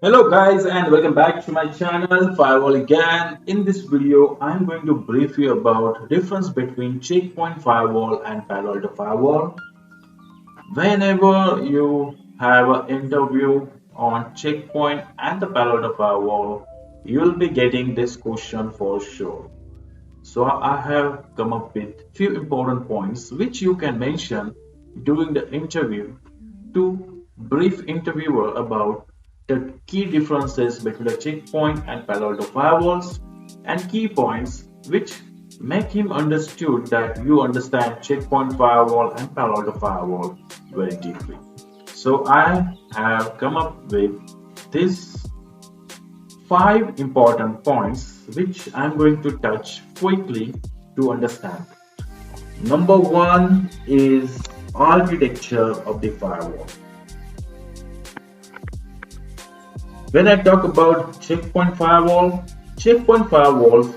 Hello guys and welcome back to my channel Firewall again. In this video I'm going to brief you about difference between Checkpoint Firewall and Palo Alto Firewall. Whenever you have an interview on Checkpoint and the Palo Alto Firewall, you'll be getting this question for sure. So I have come up with few important points which you can mention during the interview to brief interviewer about the key differences between the checkpoint and Palo Alto firewalls and key points which make him understood that you understand checkpoint firewall and Palo Alto firewall very deeply. So I have come up with this five important points which I'm going to touch quickly to understand. Number one is architecture of the firewall. When I talk about checkpoint firewalls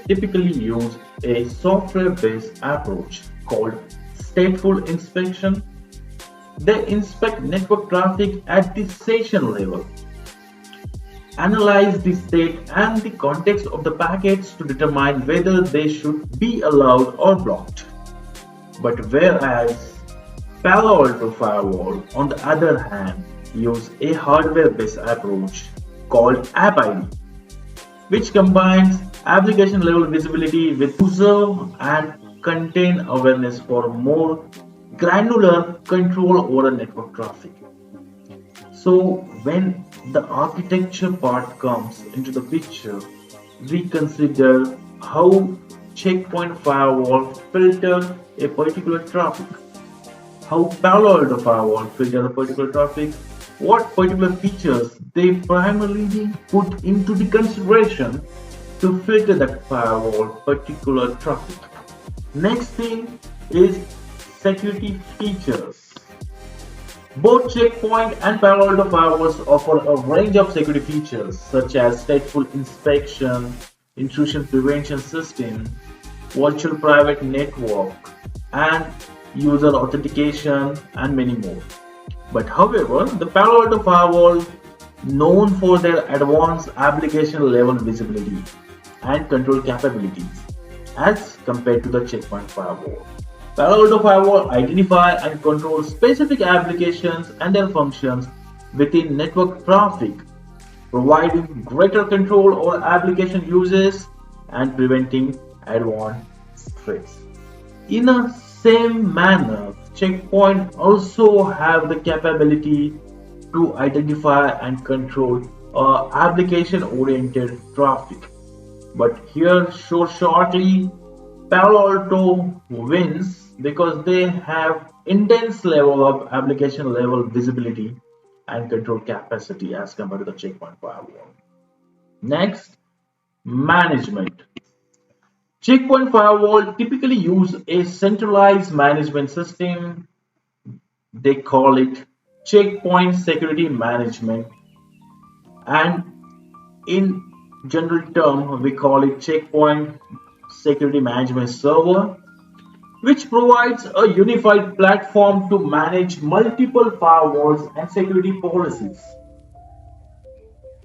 typically use a software-based approach called stateful inspection. They inspect network traffic at the session level, analyze the state and the context of the packets to determine whether they should be allowed or blocked. But whereas Palo Alto Firewall, on the other hand, use a hardware-based approach called App ID, which combines application level visibility with user and content awareness for more granular control over network traffic. So when the architecture part comes into the picture, we consider how checkpoint firewall filter a particular traffic, how Palo Alto firewall filter a particular traffic, what particular features they primarily put into the consideration to filter that firewall particular traffic. Next thing is security features. Both Checkpoint and Palo Alto firewalls offer a range of security features such as stateful inspection, intrusion prevention system, virtual private network, and user authentication, and many more. But however, the Palo Alto firewall, known for their advanced application level visibility and control capabilities as compared to the Checkpoint firewall. Palo Alto Firewall identify and control specific applications and their functions within network traffic, providing greater control over application uses and preventing advanced threats. In a same manner, Checkpoint also have the capability to identify and control application-oriented traffic. But here, shortly, Palo Alto wins because they have intense level of application level visibility and control capacity as compared to the checkpoint firewall. Next, management. Checkpoint firewall typically use a centralized management system. They call it checkpoint security management, and in general term we call it checkpoint security management server, which provides a unified platform to manage multiple firewalls and security policies.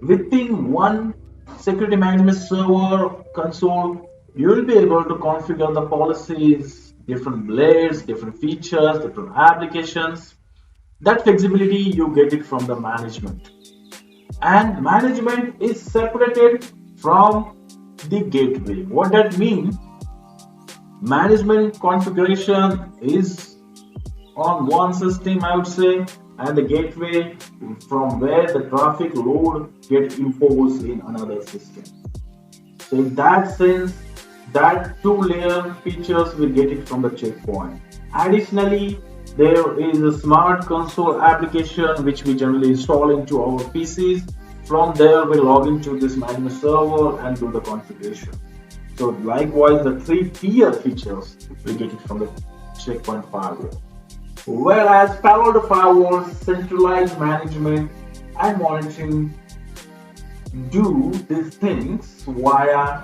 Within one security management server console, you will be able to configure the policies, different layers, different features, different applications. That flexibility you get it from the management. And management is separated from the gateway. What that means? Management configuration is on one system, I would say, and the gateway from where the traffic load get imposed in another system. So in that sense, that two-layer features will get it from the checkpoint. Additionally, there is a smart console application which we generally install into our PCs. From there, we log into this management server and do the configuration. So likewise, the three-tier features we get it from the checkpoint firewall. Whereas Palo Alto firewall centralized management and monitoring do these things via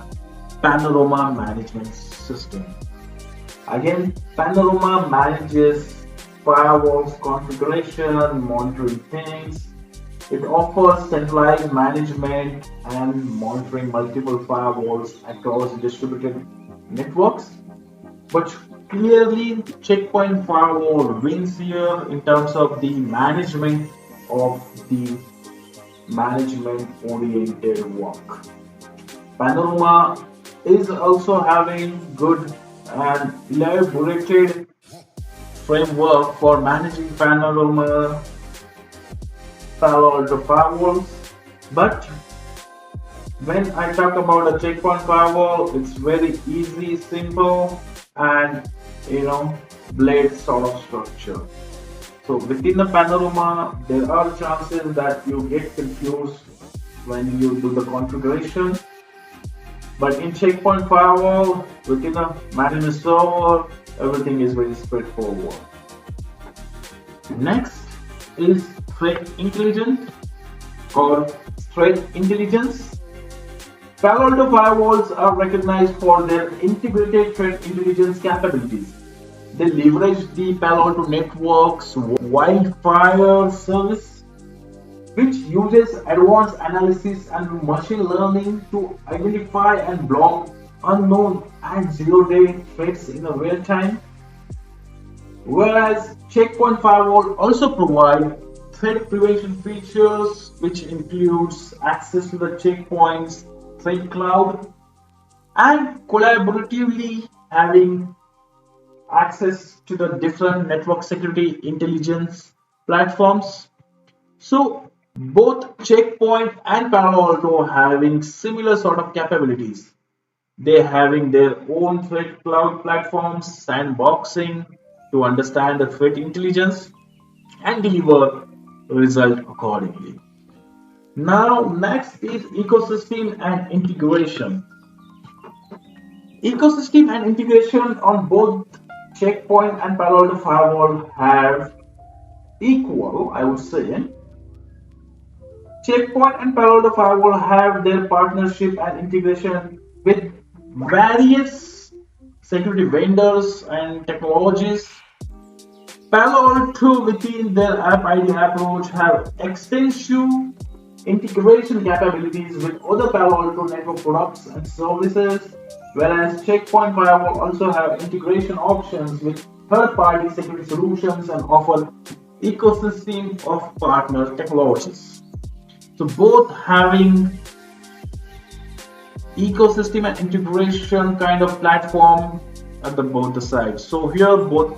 Panorama management system. Again, Panorama manages firewalls configuration, monitoring things. It offers centralized management and monitoring multiple firewalls across distributed networks. But clearly, Checkpoint Firewall wins here in terms of the management of the management oriented work. Panorama is also having good and elaborated framework for managing Panorama Palo Alto firewalls. But when I talk about a checkpoint firewall, it's very easy, simple, and blade sort of structure. So within the panorama, there are chances that you get confused when you do the configuration. But in checkpoint firewall, within a management server, everything is very straightforward. Next is threat intelligence or threat intelligence. Palo Alto firewalls are recognized for their integrated threat intelligence capabilities. They leverage the Palo Alto Network's wildfire service, which uses advanced analysis and machine learning to identify and block unknown and zero-day threats in real time. Whereas Checkpoint Firewall also provide threat prevention features, which includes access to the checkpoints, threat cloud, and collaboratively having access to the different network security intelligence platforms. So both Checkpoint and Palo Alto having similar sort of capabilities. They having their own threat cloud platforms, sandboxing to understand the threat intelligence and deliver result accordingly. Now next is ecosystem and integration. Ecosystem and integration on both Checkpoint and Palo Alto Firewall have equal, I would say. Checkpoint and Palo Alto Firewall have their partnership and integration with various security vendors and technologies. Palo Alto within their app ID approach have extensive integration capabilities with other Palo Alto network products and services, whereas Checkpoint Firewall also have integration options with third-party security solutions and offer ecosystem of partner technologies. So both having ecosystem and integration kind of platform at both the sides. So here both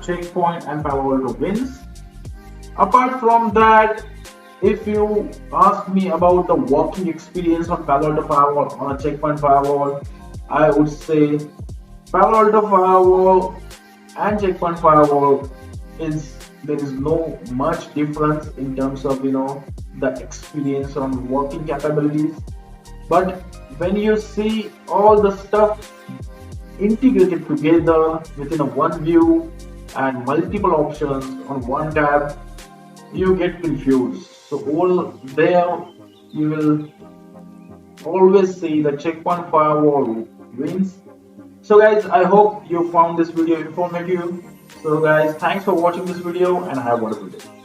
Checkpoint and Palo Alto wins. Apart from that, if you ask me about the working experience on Palo Alto Firewall on a Checkpoint Firewall, I would say Palo Alto Firewall and Checkpoint Firewall there is no much difference in terms of the experience on working capabilities. But when you see all the stuff integrated together within a one view and multiple options on one tab, you get confused. So all there you will always see the Checkpoint Firewall wins. So guys, I hope you found this video informative. So guys, thanks for watching this video and have a wonderful day.